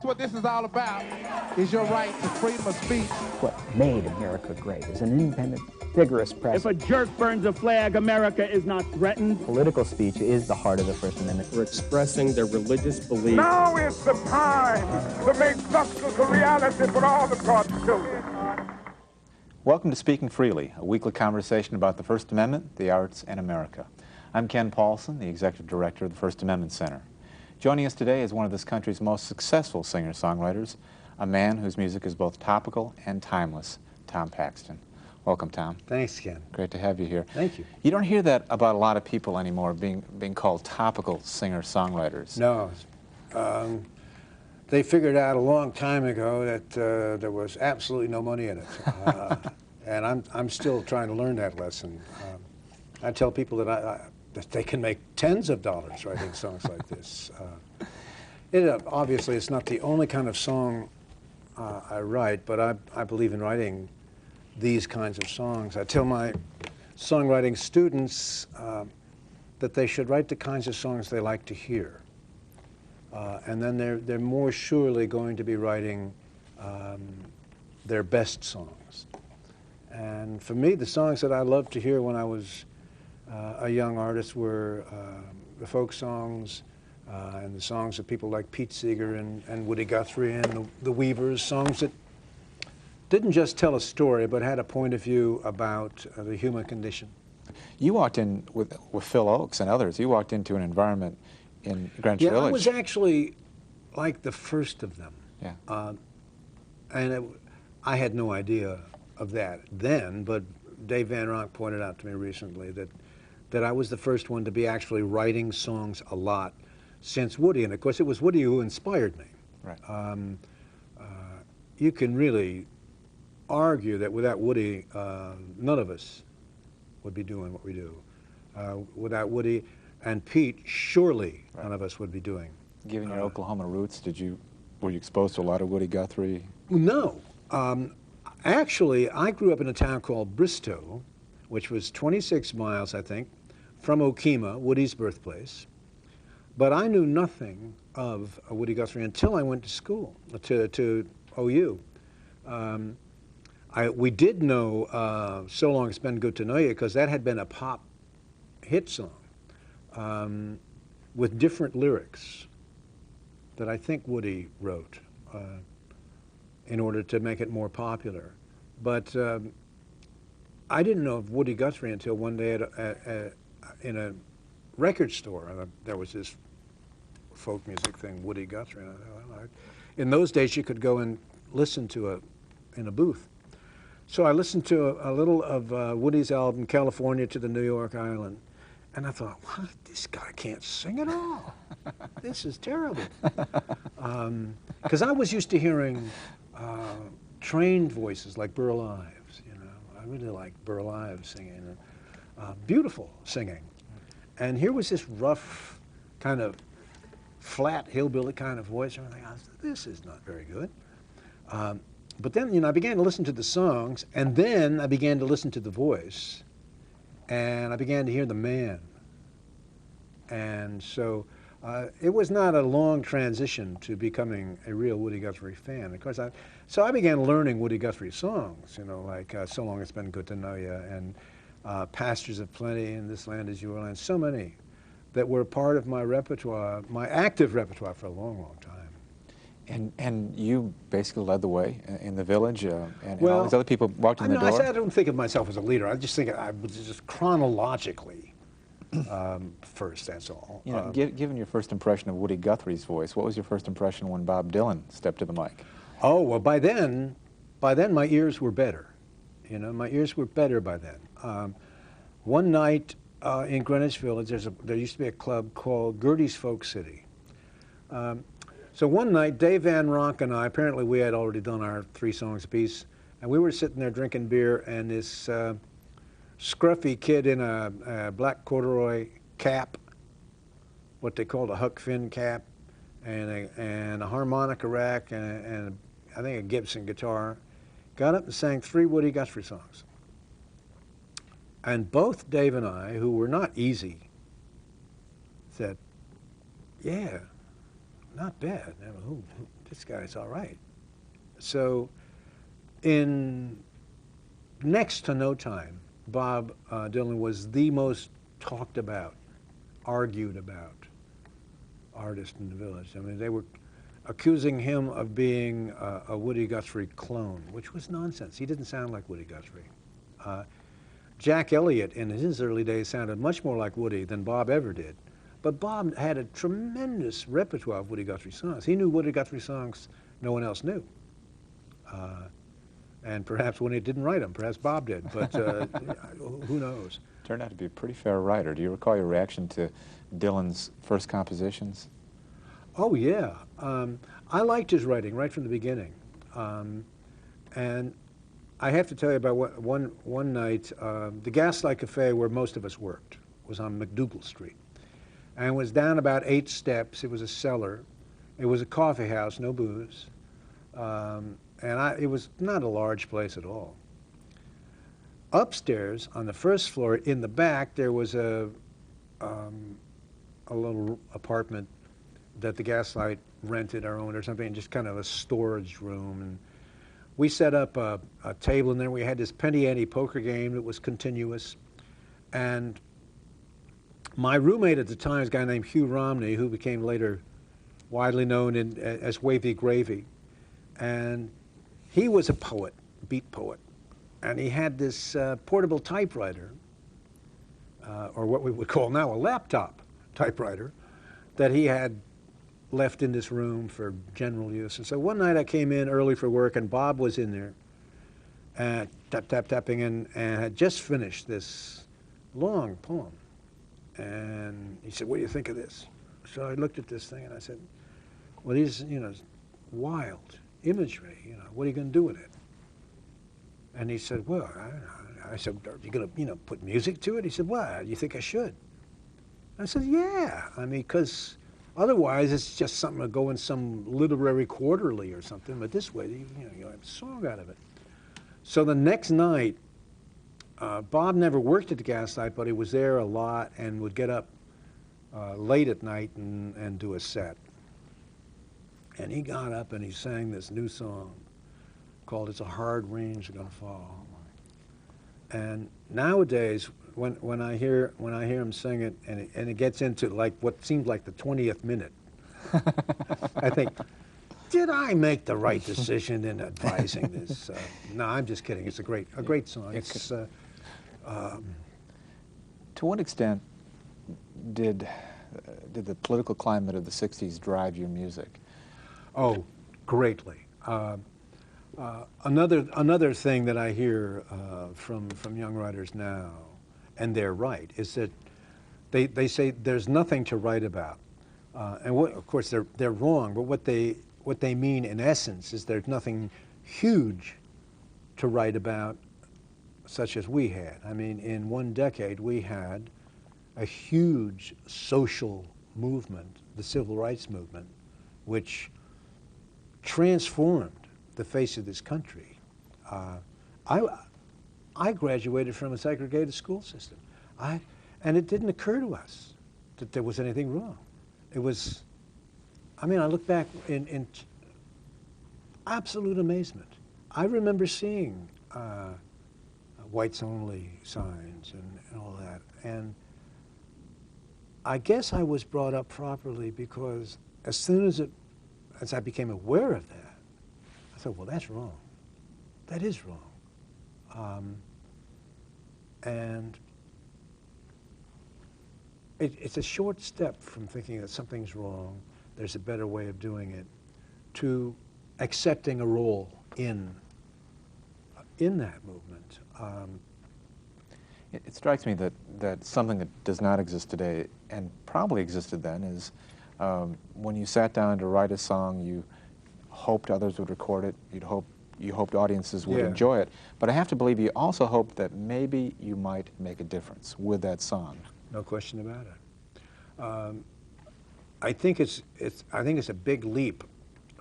what this is all about, is your right to freedom of speech. What made America great is an independent, vigorous press. If a jerk burns a flag, America is not threatened. Political speech is the heart of the First Amendment. For expressing their religious beliefs. Now is the time to make justice a reality for all of God's children. Welcome to Speaking Freely, a weekly conversation about the First Amendment, the arts, and America. I'm Ken Paulson, the Executive Director of the First Amendment Center. Joining us today is one of this country's most successful singer-songwriters, a man whose music is both topical and timeless, Tom Paxton. Welcome, Tom. Thanks, Ken. Great to have you here. Thank you. You don't hear that about a lot of people anymore, being called topical singer-songwriters. No. They figured out a long time ago that there was absolutely no money in it. And I'm still trying to learn that lesson. I tell people that that they can make tens of dollars writing songs like this. Obviously, it's not the only kind of song I write, but I believe in writing these kinds of songs. I tell my songwriting students that they should write the kinds of songs they like to hear. And then they're more surely going to be writing their best songs. And for me, the songs that I loved to hear when I was a young artist were the folk songs and the songs of people like Pete Seeger and Woody Guthrie and the Weavers, songs that didn't just tell a story but had a point of view about the human condition. You walked in with Phil Oakes and others. You walked into an environment in Greenwich Village. Yeah, I was actually like the first of them. Yeah. I had no idea of that then, but Dave Van Ronk pointed out to me recently that I was the first one to be actually writing songs a lot since Woody, and of course it was Woody who inspired me. Right. You can really argue that without Woody, none of us would be doing what we do. Without Woody and Pete, surely none of us would be doing. Given your Oklahoma roots, were you exposed to a lot of Woody Guthrie? No. Actually, I grew up in a town called Bristow, which was 26 miles, I think, from Okemah, Woody's birthplace. But I knew nothing of Woody Guthrie until I went to school, to OU. We did know So Long It's Been Good to Know You, because that had been a pop hit song with different lyrics that I think Woody wrote in order to make it more popular. But I didn't know of Woody Guthrie until one day in a record store. There was this folk music thing, Woody Guthrie. And I thought, in those days, you could go and listen to in a booth. So I listened to a little of Woody's album, California to the New York Island. And I thought, what? This guy can't sing at all. This is terrible. Because I was used to hearing trained voices like Burl Ives, you know. I really liked Burl Ives singing, beautiful singing. And here was this rough, kind of flat, hillbilly kind of voice. And I thought, this is not very good. But then, you know, I began to listen to the songs, and then I began to listen to the voice, and I began to hear the man. And so it was not a long transition to becoming a real Woody Guthrie fan. Of course, so I began learning Woody Guthrie songs, you know, like So Long It's Been Good to Know You, and Pastures of Plenty, and This Land Is Your Land, so many that were part of my repertoire, my active repertoire for a long, long time. And you basically led the way in the village, and all these other people walked in the door? I don't think of myself as a leader. I just think I was just chronologically first, that's all. You know, given your first impression of Woody Guthrie's voice, what was your first impression when Bob Dylan stepped to the mic? Oh, well, by then my ears were better. You know, my ears were better by then. One night in Greenwich Village, there used to be a club called Gertie's Folk City. So one night, Dave Van Ronk and I, apparently we had already done our 3 songs apiece, and we were sitting there drinking beer, and this scruffy kid in a black corduroy cap, what they called a Huck Finn cap, and a harmonica rack, and I think a Gibson guitar, got up and sang 3 Woody Guthrie songs. And both Dave and I, who were not easy, said, yeah, not bad. this guy's all right. So in next to no time, Bob Dylan was the most talked about, argued about artist in the village. I mean, they were accusing him of being a Woody Guthrie clone, which was nonsense. He didn't sound like Woody Guthrie. Jack Elliott in his early days sounded much more like Woody than Bob ever did. But Bob had a tremendous repertoire of Woody Guthrie songs. He knew Woody Guthrie songs no one else knew. And perhaps when he didn't write them, perhaps Bob did, but who knows? Turned out to be a pretty fair writer. Do you recall your reaction to Dylan's first compositions? Oh, yeah. I liked his writing right from the beginning. And I have to tell you about one night, the Gaslight Cafe where most of us worked was on McDougal Street. And it was down about 8 steps. It was a cellar. It was a coffee house, no booze. It was not a large place at all. Upstairs, on the first floor, in the back, there was a little apartment that the Gaslight rented or owned or something, just kind of a storage room. And we set up a table in there. We had this penny ante poker game that was continuous. And my roommate at the time was a guy named Hugh Romney, who became later widely known as Wavy Gravy. And he was a poet, beat poet. And he had this portable typewriter, or what we would call now a laptop typewriter, that he had left in this room for general use. And so one night I came in early for work, and Bob was in there, tapping, and had just finished this long poem. And he said, "What do you think of this?" So I looked at this thing and I said, "Well, these, wild imagery, what are you going to do with it?" And he said, "Well, I don't know." I said, "Are you going to, put music to it?" He said, "Well, do you think I should?" I said, "Yeah. I mean, because otherwise it's just something to go in some literary quarterly or something. But this way, you have a song out of it." So the next night, Bob never worked at the Gaslight, but he was there a lot and would get up late at night and do a set. And he got up and he sang this new song called "It's a Hard Rain's Gonna Fall." And nowadays, when I hear him sing it, and it gets into like what seems like the 20th minute, I think, did I make the right decision in advising this? No, I'm just kidding. It's a great song. It's to what extent did the political climate of the 60s drive your music? Oh, greatly. Another thing that I hear from young writers now, and they're right, is that they say there's nothing to write about, of course they're wrong. But what they mean in essence is there's nothing huge to write about, such as we had. I mean, in one decade we had a huge social movement, the civil rights movement, which transformed the face of this country. I graduated from a segregated school system. And it didn't occur to us that there was anything wrong. It was, I look back in absolute amazement. I remember seeing whites only signs and all that. And I guess I was brought up properly, because as soon as I became aware of that, I thought, well, that's wrong. That is wrong. And it's a short step from thinking that something's wrong, there's a better way of doing it, to accepting a role in that movement. It strikes me that something that does not exist today, and probably existed then, is when you sat down to write a song, you hoped others would record it, you hoped audiences would enjoy it, but I have to believe you also hoped that maybe you might make a difference with that song. No question about it. I think it's a big leap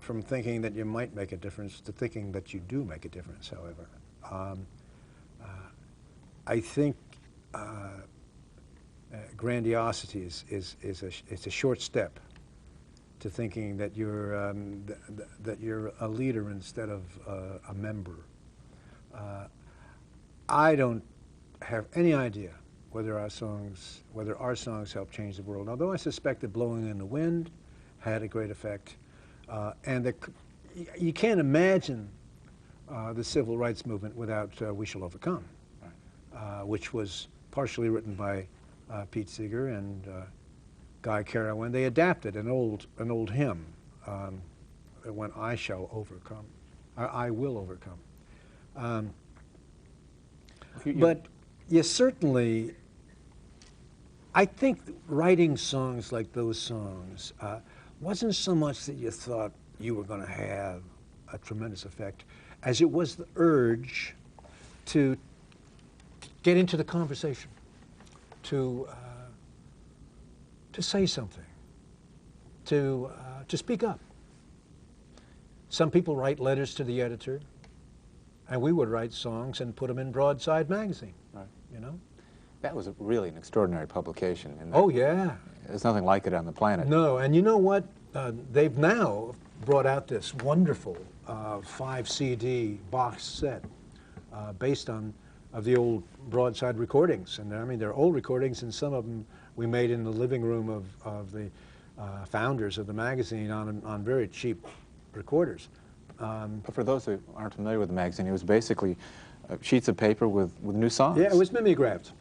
from thinking that you might make a difference to thinking that you do make a difference, however. I think grandiosity is a short step to thinking that you're that you're a leader instead of a member. I don't have any idea whether our songs help change the world. Although I suspect that "Blowing in the Wind" had a great effect, and you can't imagine the civil rights movement without "We Shall Overcome," which was partially written by Pete Seeger and Guy Carawan. They adapted an old hymn that went, "I shall overcome," I will overcome. But you certainly, I think writing songs like those songs wasn't so much that you thought you were going to have a tremendous effect as it was the urge to get into the conversation, to say something, to speak up. Some people write letters to the editor, and we would write songs and put them in Broadside magazine. Right. You know. That was really an extraordinary publication. Oh yeah. There's nothing like it on the planet. No, and you know what? They've now brought out this wonderful 5 CD box set based on the old Broadside recordings. And I mean, they're old recordings, and some of them we made in the living room of the founders of the magazine on very cheap recorders. But for those who aren't familiar with the magazine, it was basically sheets of paper with new songs. Yeah, it was mimeographed.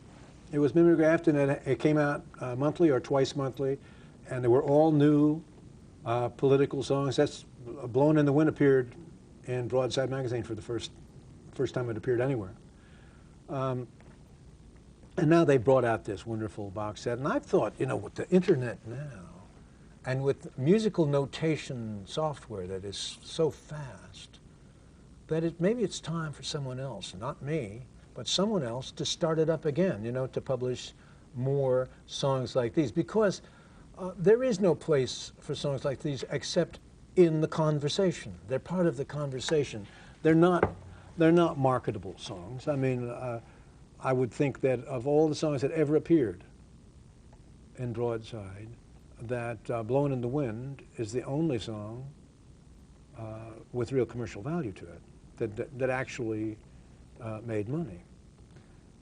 It was mimeographed, and it came out monthly or twice monthly, and they were all new political songs. That's "Blown in the Wind" appeared in Broadside magazine for the first time it appeared anywhere. And now they brought out this wonderful box set, and I've thought, you know, with the internet now, and with musical notation software that is so fast, that maybe it's time for someone else, not me, but someone else, to start it up again, you know, to publish more songs like these, because there is no place for songs like these except in the conversation. They're part of the conversation. They're not marketable songs. I mean, I would think that of all the songs that ever appeared in Broadside, that "Blowing in the Wind" is the only song with real commercial value to it, that actually made money.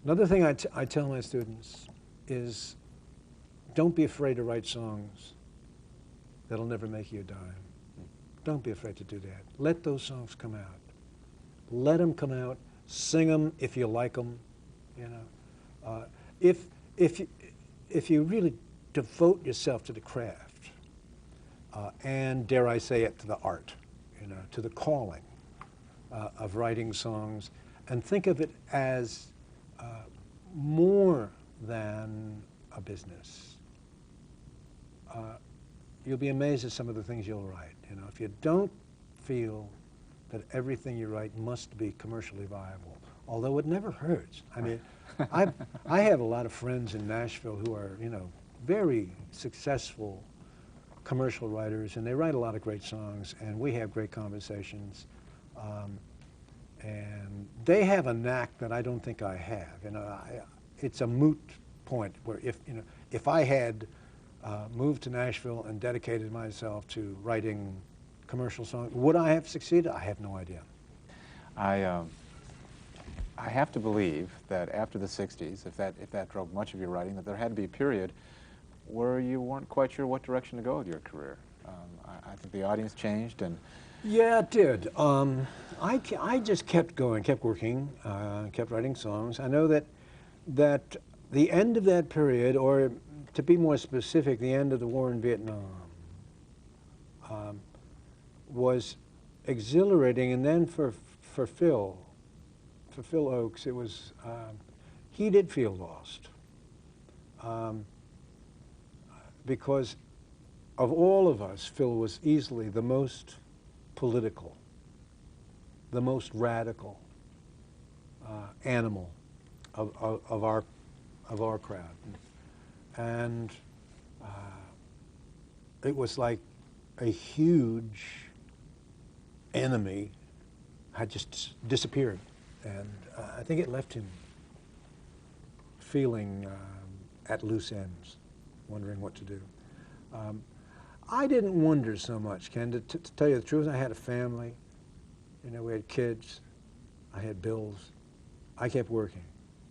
Another thing I tell my students is, don't be afraid to write songs that'll never make you a dime. Don't be afraid to do that. Let those songs come out. Let them come out. Sing them if you like them. You know, if you really devote yourself to the craft, and dare I say it, to the art, you know, to the calling of writing songs, and think of it as more than a business, you'll be amazed at some of the things you'll write. You know, if you don't feel that everything you write must be commercially viable, although it never hurts. I mean, I have a lot of friends in Nashville who are, you know, very successful commercial writers, and they write a lot of great songs, and we have great conversations. And they have a knack that I don't think I have. You know, it's a moot point where if I had moved to Nashville and dedicated myself to writing commercial songs, would I have succeeded? I have no idea. I have to believe that after the 60s, if that drove much of your writing, that there had to be a period where you weren't quite sure what direction to go with your career. I think the audience changed, and yeah, it did. I just kept going, kept working, kept writing songs. I know that the end of that period, or to be more specific, the end of the war in Vietnam, was exhilarating. And then for Phil Oakes, it was, he did feel lost. Because of all of us, Phil was easily the most political, the most radical animal of our crowd. And it was like a huge enemy had just disappeared. And I think it left him feeling at loose ends, wondering what to do. I didn't wonder so much, Ken. To tell you the truth, I had a family. You know, we had kids. I had bills. I kept working.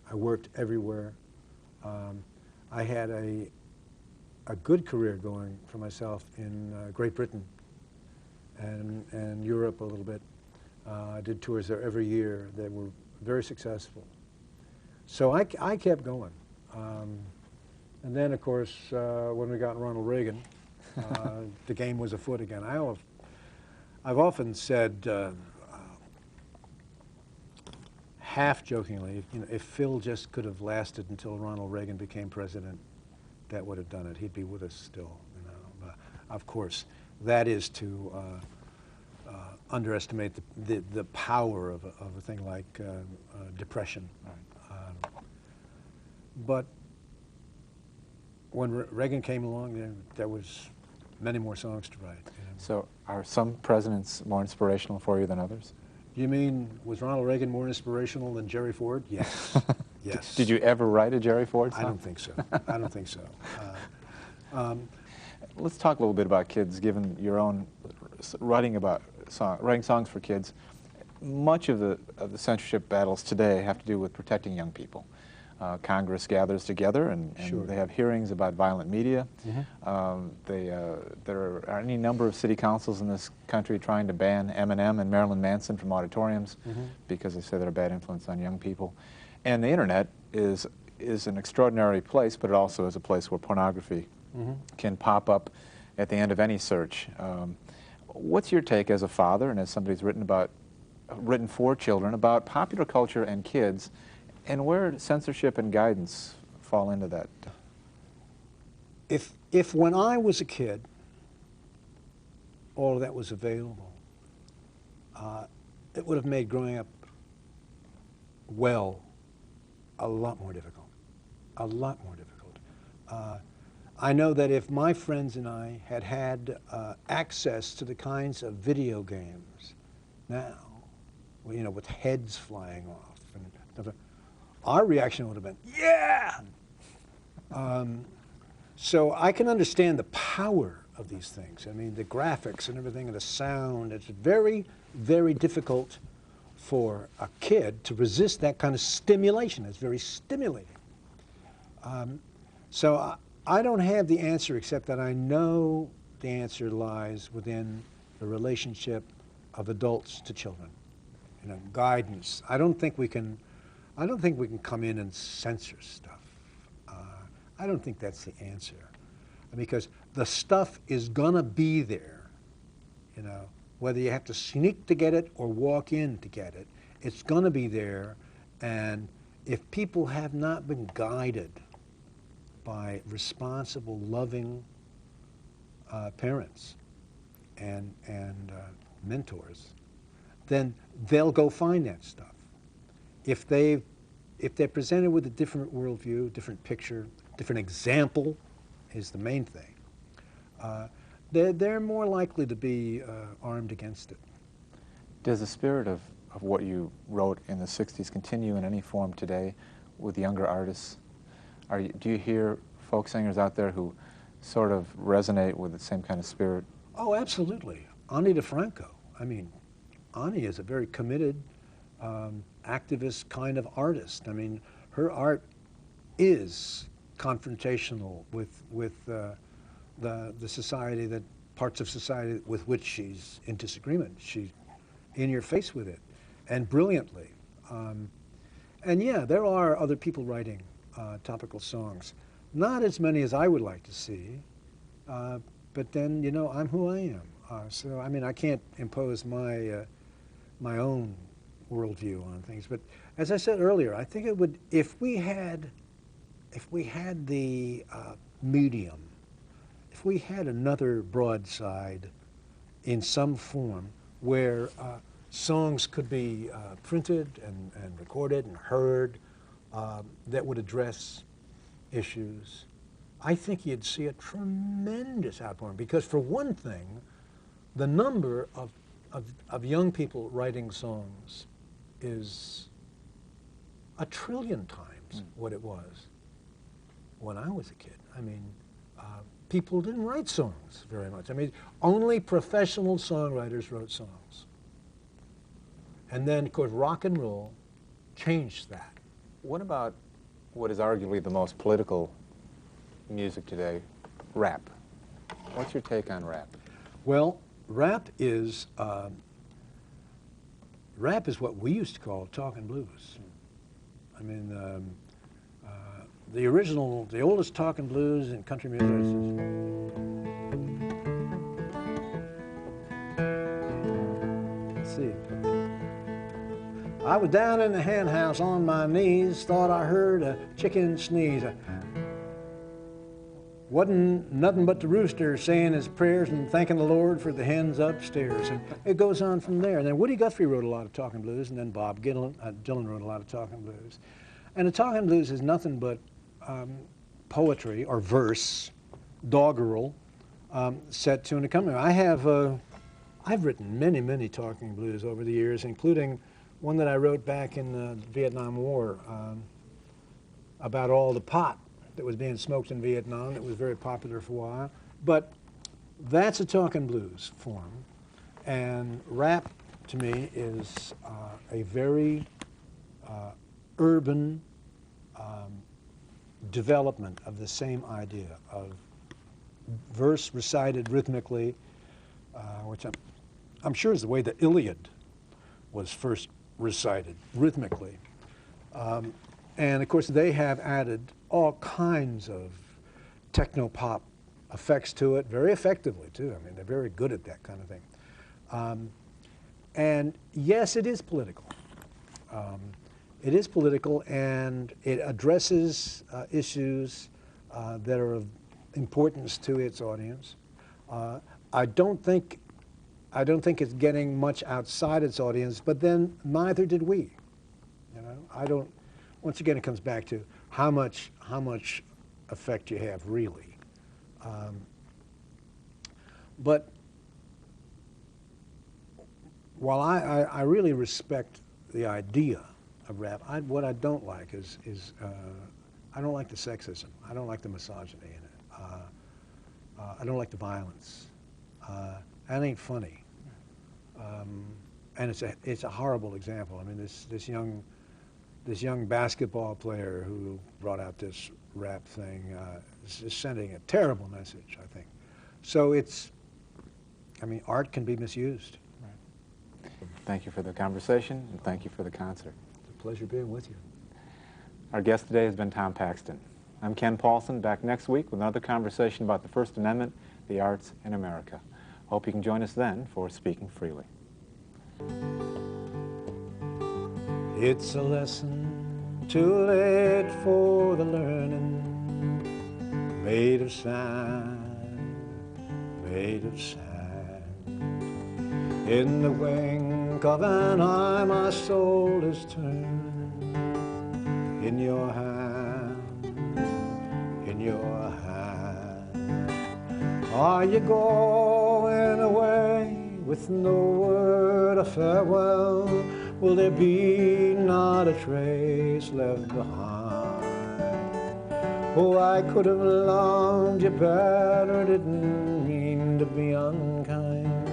I worked everywhere. I had a good career going for myself in Great Britain and Europe a little bit. I did tours there every year that were very successful. So I kept going. And then, of course, when we got Ronald Reagan, the game was afoot again. I've often said, half-jokingly, you know, if Phil just could have lasted until Ronald Reagan became president, that would have done it. He'd be with us still, you know. Of course, that is to underestimate the power of a thing like depression. Right. But when Reagan came along, there was many more songs to write. You know? So are some presidents more inspirational for you than others? You mean, was Ronald Reagan more inspirational than Jerry Ford? Yes. Yes. Did you ever write a Jerry Ford song? I don't think so. I don't think so. Let's talk a little bit about kids, given your own writing songs for kids. Much of the censorship battles today have to do with protecting young people. Congress gathers together and Sure. they have hearings about violent media. Mm-hmm. There are any number of city councils in this country trying to ban Eminem and Marilyn Manson from auditoriums because they say they're a bad influence on young people. And the internet is an extraordinary place, but it also is a place where pornography can pop up at the end of any search. What's your take as a father and as somebody who's written for children about popular culture and kids, and where censorship and guidance fall into that? If when I was a kid, all of that was available, it would have made growing up well a lot more difficult. A lot more difficult. I know that if my friends and I had had access to the kinds of video games now, you know, with heads flying off, and our reaction would have been, yeah! So I can understand the power of these things. I mean, the graphics and everything, and the sound. It's very, very difficult for a kid to resist that kind of stimulation. It's very stimulating. So I don't have the answer, except that I know the answer lies within the relationship of adults to children. You know, guidance. I don't think we can come in and censor stuff. I don't think that's the answer, because the stuff is gonna be there. You know, whether you have to sneak to get it or walk in to get it, it's gonna be there. And if people have not been guided by responsible, loving parents and mentors, then they'll go find that stuff. If they're presented with a different worldview, different picture, different example is the main thing, they're more likely to be armed against it. Does the spirit of what you wrote in the 60s continue in any form today with younger artists? Do you hear folk singers out there who sort of resonate with the same kind of spirit? Oh, absolutely. Ani DeFranco. I mean, Ani is a very committed, activist kind of artist. I mean, her art is confrontational with the society, that parts of society with which she's in disagreement. She's in your face with it, and brilliantly. And yeah, there are other people writing topical songs. Not as many as I would like to see, but then, you know, I'm who I am. So, I mean, I can't impose my my own worldview on things. But as I said earlier, I think it would, if we had the medium, if we had another Broadside in some form where songs could be printed and recorded and heard that would address issues, I think you'd see a tremendous outpouring. Because for one thing, the number of young people writing songs is 1 trillion times what it was when I was a kid. I mean, people didn't write songs very much. I mean, only professional songwriters wrote songs. And then, of course, rock and roll changed that. What about what is arguably the most political music today, rap? What's your take on rap? Well, rap is what we used to call talking blues. I mean, the original, the oldest talking blues in country music is, let's see. I was down in the hen house on my knees, thought I heard a chicken sneeze. Wasn't nothing but the rooster saying his prayers and thanking the Lord for the hens upstairs. And it goes on from there. And then Woody Guthrie wrote a lot of talking blues, and then Bob Dylan wrote a lot of talking blues. And the talking blues is nothing but poetry or verse, doggerel, set to an accompaniment. I've written many, many talking blues over the years, including one that I wrote back in the Vietnam War about all the pot that was being smoked in Vietnam that was very popular for a while. But that's a talking blues form. And rap, to me, is a very urban development of the same idea of verse recited rhythmically, which I'm sure is the way the Iliad was first recited rhythmically. And of course, they have added all kinds of techno-pop effects to it, very effectively too. I mean, they're very good at that kind of thing. And yes, it is political. It is political, and it addresses issues that are of importance to its audience. I don't think it's getting much outside its audience, but then neither did we. You know, once again, it comes back to how much effect you have, really. But while I really respect the idea of rap, what I don't like is I don't like the sexism. I don't like the misogyny in it. I don't like the violence. That ain't funny. And it's a horrible example. I mean, this young basketball player who brought out this rap thing is sending a terrible message, I think. So I mean, art can be misused. Right. Thank you for the conversation, and thank you for the concert. It's a pleasure being with you. Our guest today has been Tom Paxton. I'm Ken Paulson, back next week with another conversation about the First Amendment, the arts in America. Hope you can join us then for Speaking Freely. It's a lesson too late for the learning, made of sand, made of sand. In the wink of an eye, my soul is turned. In your hand, in your hand. Are you going away with no word of farewell? Will there be not a trace left behind? Oh, I could have loved you better, didn't mean to be unkind.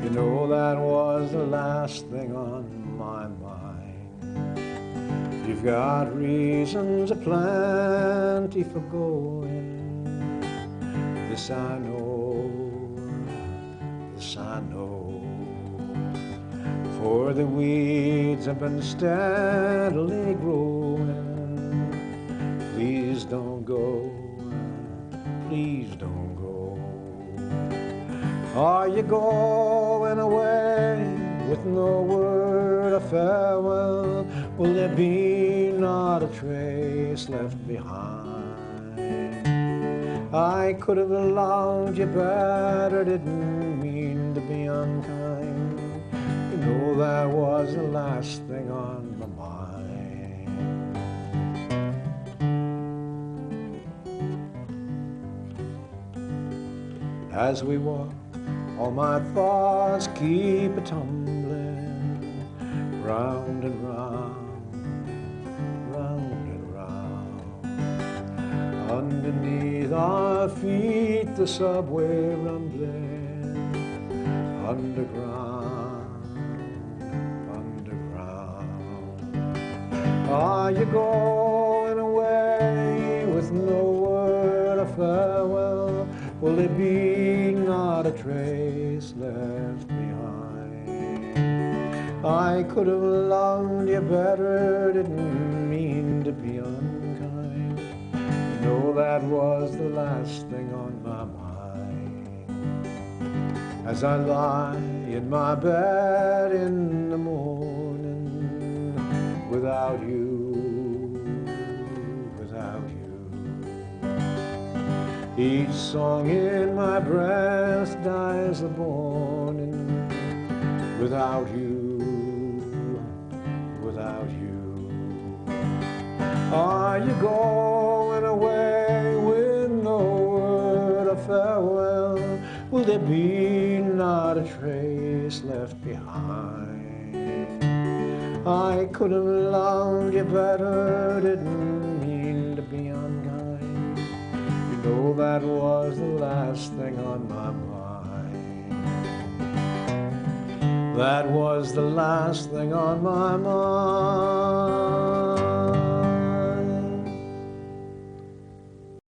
You know that was the last thing on my mind. You've got reasons aplenty for going. This I know, this I know. For the weeds have been steadily growing. Please don't go, please don't go. Are you going away with no word of farewell? Will there be not a trace left behind? I could have loved you better, didn't mean to be unkind. You know that was the last thing on my mind. As we walk, all my thoughts keep a-tumbling round and round, round and round. Underneath our feet, the subway rumbling. Underground, underground. Are you going away with no word of farewell? Will there be not a trace left behind? I could have loved you better, didn't mean to be unkind. You know that was the last thing on my mind. As I lie in my bed in the morning, without you, without you. Each song in my breast dies a born, without you, without you. Are you going away with no word of farewell? Will there be not a trace left behind? I could have loved you better, didn't mean to be unkind. You know that was the last thing on my mind. That was the last thing on my mind.